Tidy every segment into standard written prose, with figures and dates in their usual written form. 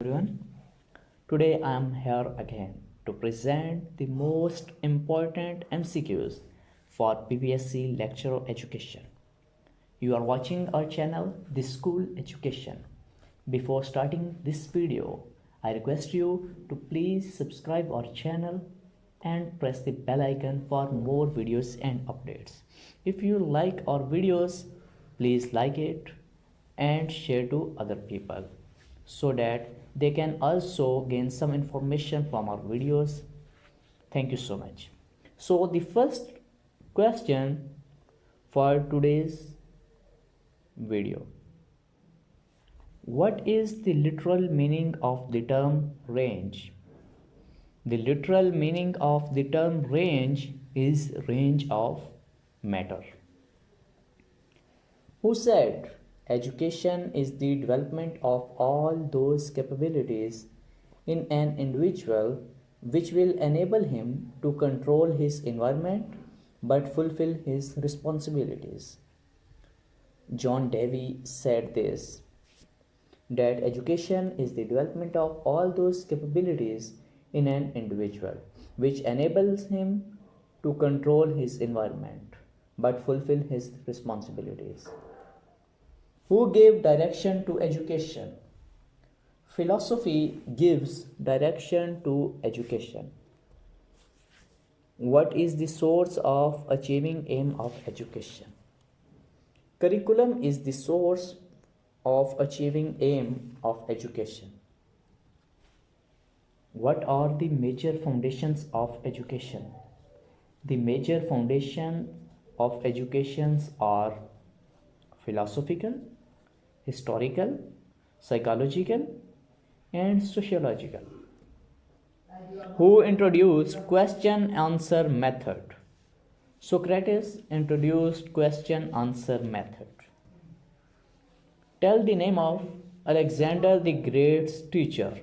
Everyone. Today I am here again to present the most important MCQs for PPSC lecturer education. You are watching our channel, The School Education. Before starting this video, I request you to please subscribe our channel and press the bell icon for more videos and updates. If you like our videos, please like it and share to other people so that they can also gain some information from our videos. Thank you so much. So the first question for today's video: what is the literal meaning of the term range? The literal meaning of the term range is range of matter. Who said education is the development of all those capabilities in an individual which will enable him to control his environment but fulfill his responsibilities? John Dewey said this, that education is the development of all those capabilities in an individual which enables him to control his environment but fulfill his responsibilities. Who gave direction to education? Philosophy gives direction to education. What is the source of achieving aim of education? Curriculum is the source of achieving aim of education. What are the major foundations of education? The major foundations of educations are philosophical, historical, psychological, and sociological. Who introduced question answer method? Socrates introduced question answer method. Tell the name of Alexander the Great's teacher.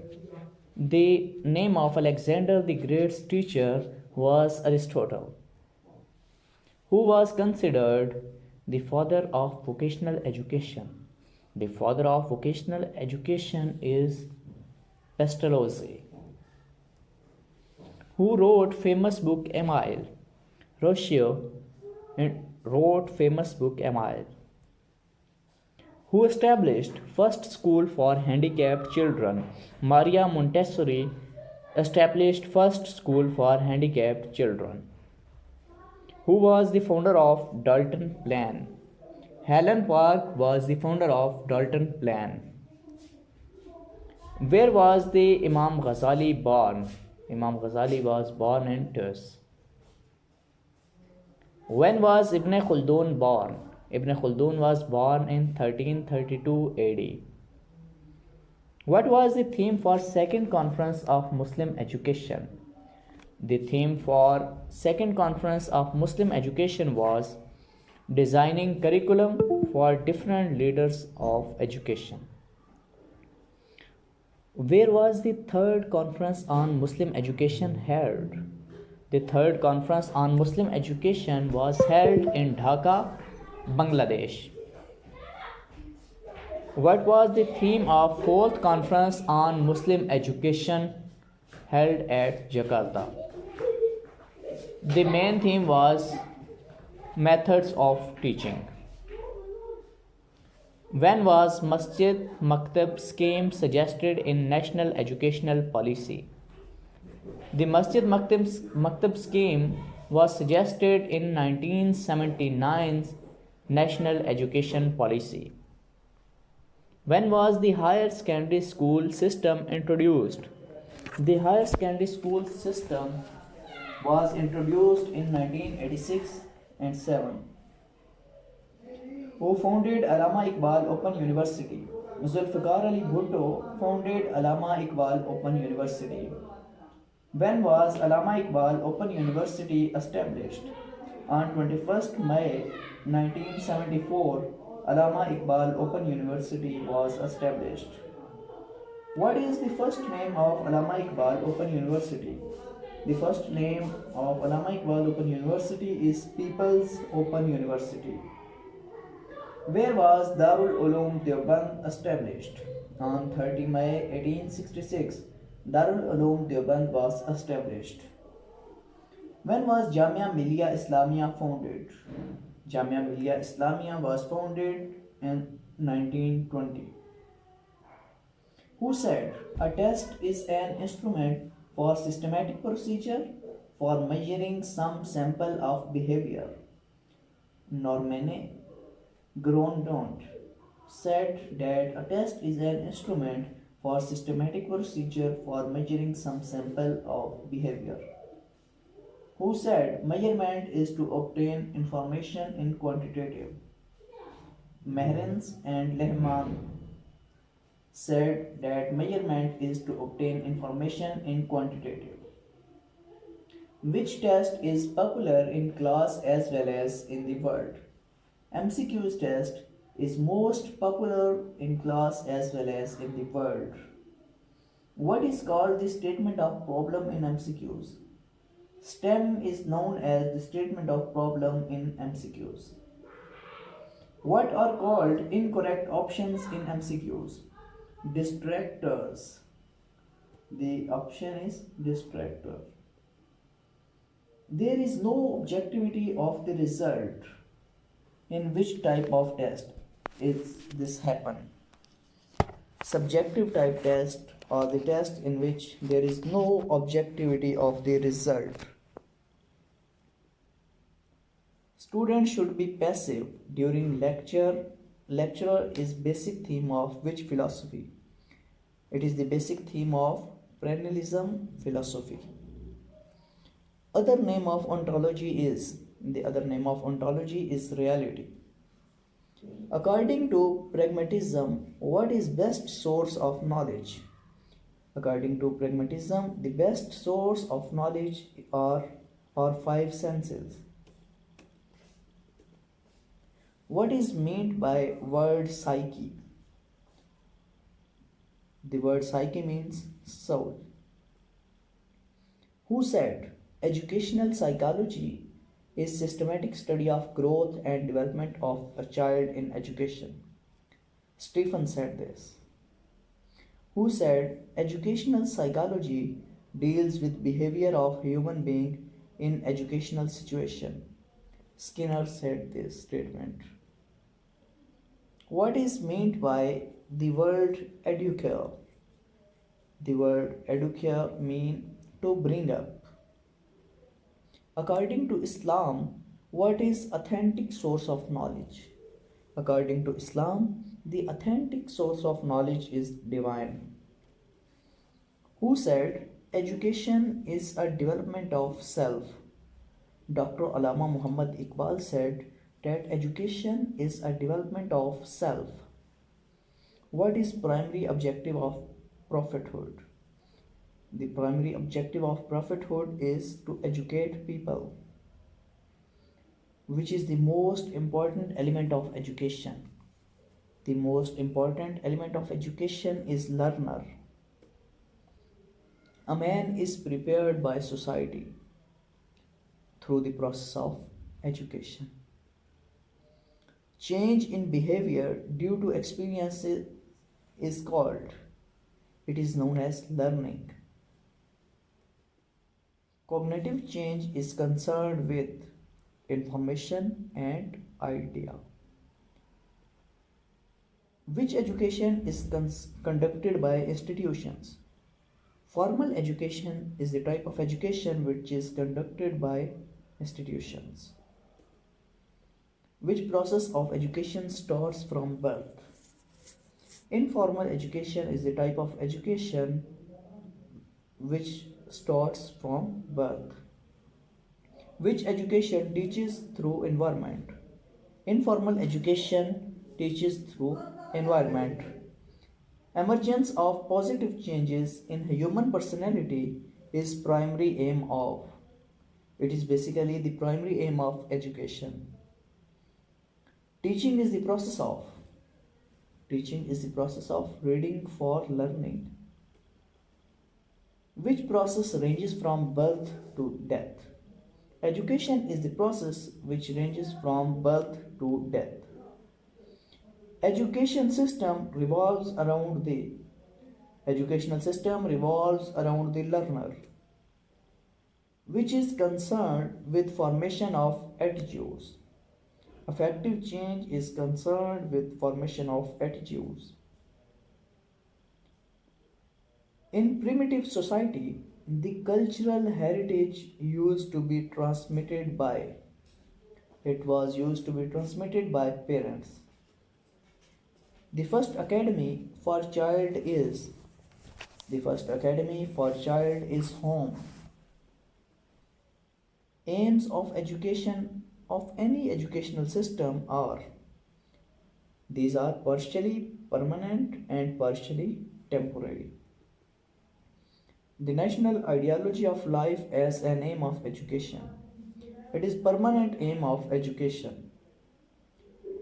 The name of Alexander the Great's teacher was Aristotle, who was considered the father of vocational education. The father of vocational education is Pestalozzi. Who wrote famous book Emile? Rousseau wrote famous book Emile. Who established first school for handicapped children? Maria Montessori established first school for handicapped children. Who was the founder of Dalton Plan? Helen Park was the founder of Dalton Plan. Where was the Imam Ghazali born? Imam Ghazali was born in Tus. When was Ibn Khaldun born? Ibn Khaldun was born in 1332 AD. What was the theme for second conference of Muslim education? The theme for second conference of Muslim education was designing curriculum for different leaders of education. Where was the third conference on Muslim education held? The third conference on Muslim education was held in Dhaka, Bangladesh. What was the theme of fourth conference on Muslim education held at Jakarta? The main theme was methods of teaching. When was Masjid Maktab scheme suggested in National Educational Policy? The Masjid Maktab scheme was suggested in 1979's National Education Policy. When was the higher secondary school system introduced? The higher secondary school system was introduced in 1986 and 7. Who founded Allama Iqbal Open University? Zulfikar Ali Bhutto founded Allama Iqbal Open University. When was Allama Iqbal Open University established? On 21st May 1974, Allama Iqbal Open University was established. What is the first name of Allama Iqbal Open University? The first name of Allama Iqbal Open University is People's Open University. Where was Darul Uloom Deoband established? On 30 May 1866, Darul Uloom Deoband was established. When was Jamia Millia Islamia founded? Jamia Millia Islamia was founded in 1920. Who said a test is an instrument for systematic procedure for measuring some sample of behavior? Normane Grondont said that a test is an instrument for systematic procedure for measuring some sample of behavior. Who said measurement is to obtain information in quantitative? Mehrens and Lehman said that measurement is to obtain information in quantitative. Which test is popular in class as well as in the world? MCQ's test is most popular in class as well as in the world. What is called the statement of problem in MCQs? STEM is known as the statement of problem in MCQs. What are called incorrect options in MCQs? Distractors. The option is distractor. There is no objectivity of the result. In which type of test is this happen? Subjective type test, or the test in which there is no objectivity of the result. Students should be passive during lecture. Lecturer is basic theme of which philosophy? It is the basic theme of perennialism philosophy. Other name of ontology is reality. According to pragmatism, what is best source of knowledge? According to pragmatism, the best source of knowledge are five senses. What is meant by word psyche? The word psyche means soul. Who said educational psychology is systematic study of growth and development of a child in education? Stephen said this. Who said educational psychology deals with behavior of human being in educational situation? Skinner said this statement. What is meant by the word educare? The word educare means to bring up. According to Islam, what is authentic source of knowledge? According to Islam, the authentic source of knowledge is divine. Who said education is a development of self? Dr. Allama Muhammad Iqbal said that education is a development of self. What is primary objective of prophethood? The primary objective of prophethood is to educate people. Which is the most important element of education? The most important element of education is learner. A man is prepared by society through the process of education. Change in behavior due to experiences is called, it is known as learning. Cognitive change is concerned with information and idea. Which education is conducted by institutions? Formal education is the type of education which is conducted by institutions. Which process of education starts from birth? Informal education is the type of education which starts from birth. Which education teaches through environment? Informal education teaches through environment. Emergence of positive changes in human personality is primary aim of. It is basically the primary aim of education. Teaching is the process of. Teaching is the process of reading for learning. Which process ranges from birth to death? Education is the process which ranges from birth to death. Education system revolves around the educational system revolves around the learner, which is concerned with formation of attitudes. Affective change is concerned with formation of attitudes. In primitive society, the cultural heritage used to be transmitted by it was used to be transmitted by parents. The first academy for child is the first academy for child is home. Aims of education of any educational system are these are partially permanent and partially temporary. The national ideology of life as an aim of education. It is permanent aim of education.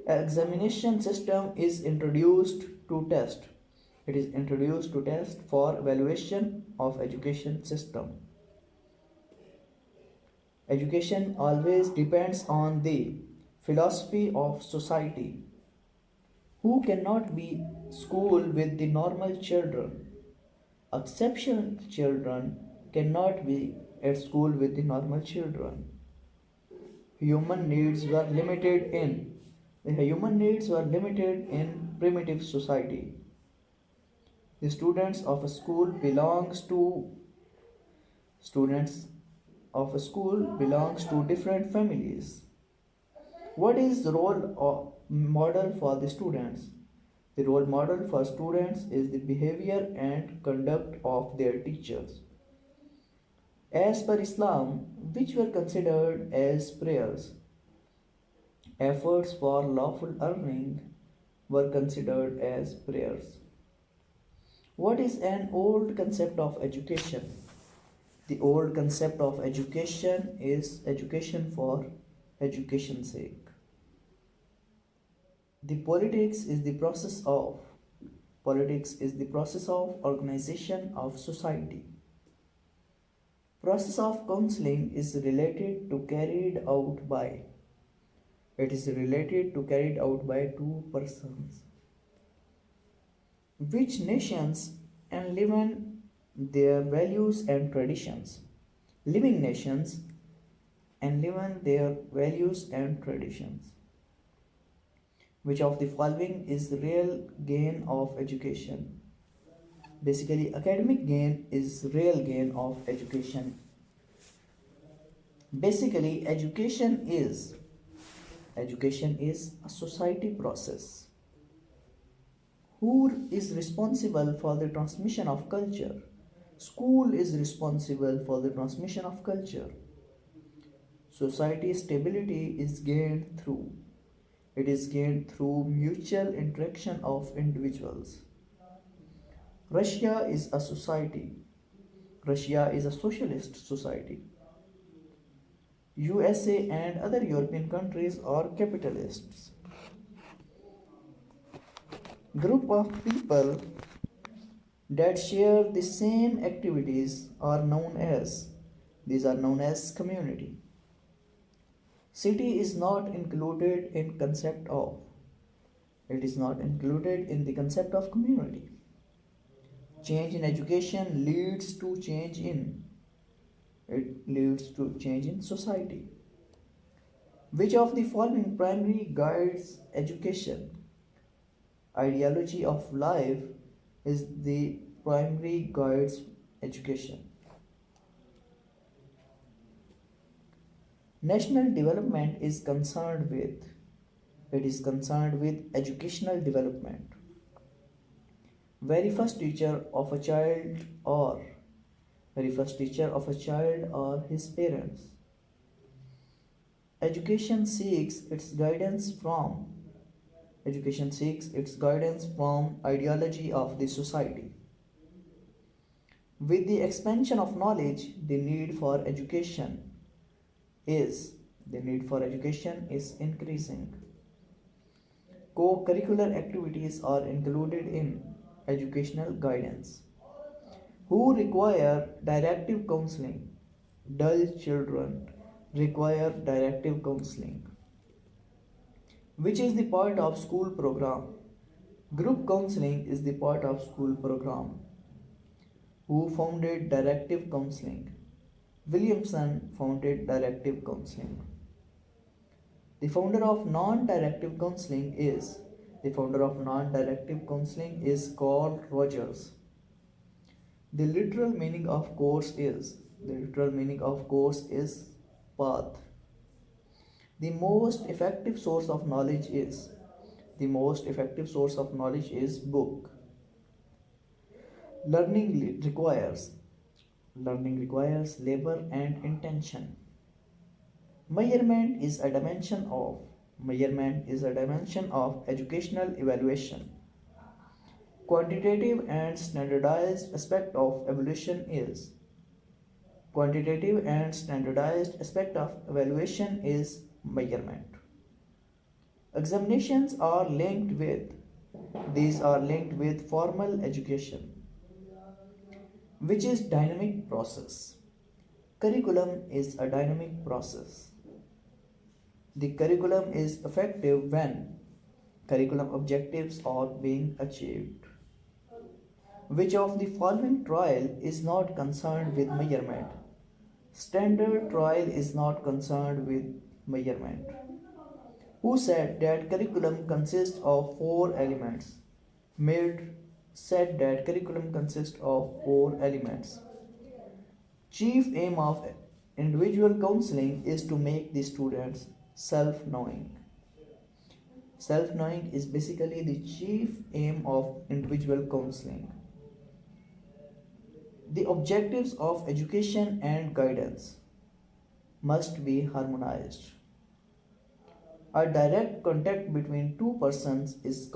Examination system is introduced to test. It is introduced to test for evaluation of education system. Education always depends on the philosophy of society. Who cannot be school with the normal children? Exceptional children cannot be at school with the normal children. Human needs were limited in the human needs were limited in primitive society. The students of a school students of a school belongs to different families. What is the role of model for the students? The role model for students is the behavior and conduct of their teachers. As per Islam, which were considered as prayers, efforts for lawful earning were considered as prayers. What is an old concept of education? The old concept of education is education for education's sake. The politics is the process of organization of society. Process of counseling is related to carried out by it is related to carried out by two persons. Which nations enliven their values and traditions? Living nations enliven their values and traditions. Which of the following is the real gain of education? Basically, academic gain is real gain of education. Basically, education is a society process. Who is responsible for the transmission of culture? School is responsible for the transmission of culture. Society stability is gained through mutual interaction of individuals. Russia is a society. Russia is a socialist society. USA and other European countries are capitalists. Group of people that share the same activities are known as community. City is not included in concept of it is not included in the concept of community. Change in education leads to change in society. Which of the following primary guides education? Ideology of life is the primary guides education. National development is concerned with educational development. Very first teacher of a child or his parents. Education seeks its guidance from ideology of the society. With the expansion of knowledge, the need for education is increasing. Co-curricular activities are included in educational guidance. Who require directive counseling? Dull children require directive counseling. Which is the part of school program? Group counseling is the part of school program. Who founded directive counseling? Williamson founded directive counseling. The founder of non-directive counseling is Carl Rogers. The literal meaning of course is path. The most effective source of knowledge is book. Learning requires labor and intention. Measurement is a dimension of educational evaluation. Quantitative and standardized aspect of evaluation is measurement. Examinations are linked with formal education, which is dynamic process. Curriculum is a dynamic process. The curriculum is effective when curriculum objectives are being achieved. Which of the following trial is not concerned with measurement? Standard trial is not concerned with measurement. Who said that curriculum consists of 4 elements? Mead said that curriculum consists of 4 elements. Chief aim of individual counseling is to make the students self-knowing. Self-knowing is basically the chief aim of individual counseling. The objectives of education and guidance must be harmonized. A direct contact between two persons is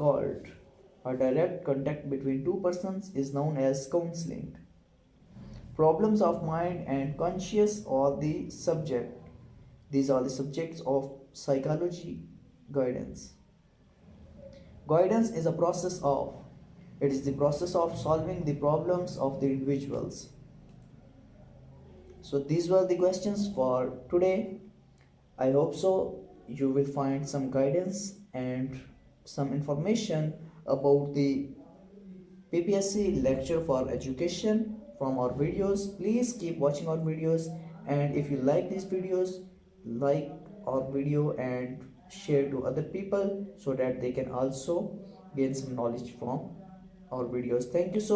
known as counseling. Problems of mind and conscience are the subject. These are the subjects of psychology guidance. Guidance is the process of solving the problems of the individuals. So these were the questions for today. I hope so you will find some guidance and some information about the PPSC lecture for education from our videos. Please keep watching our videos, and if you like these videos, like our video and share to other people so that they can also gain some knowledge from our videos. Thank you so much.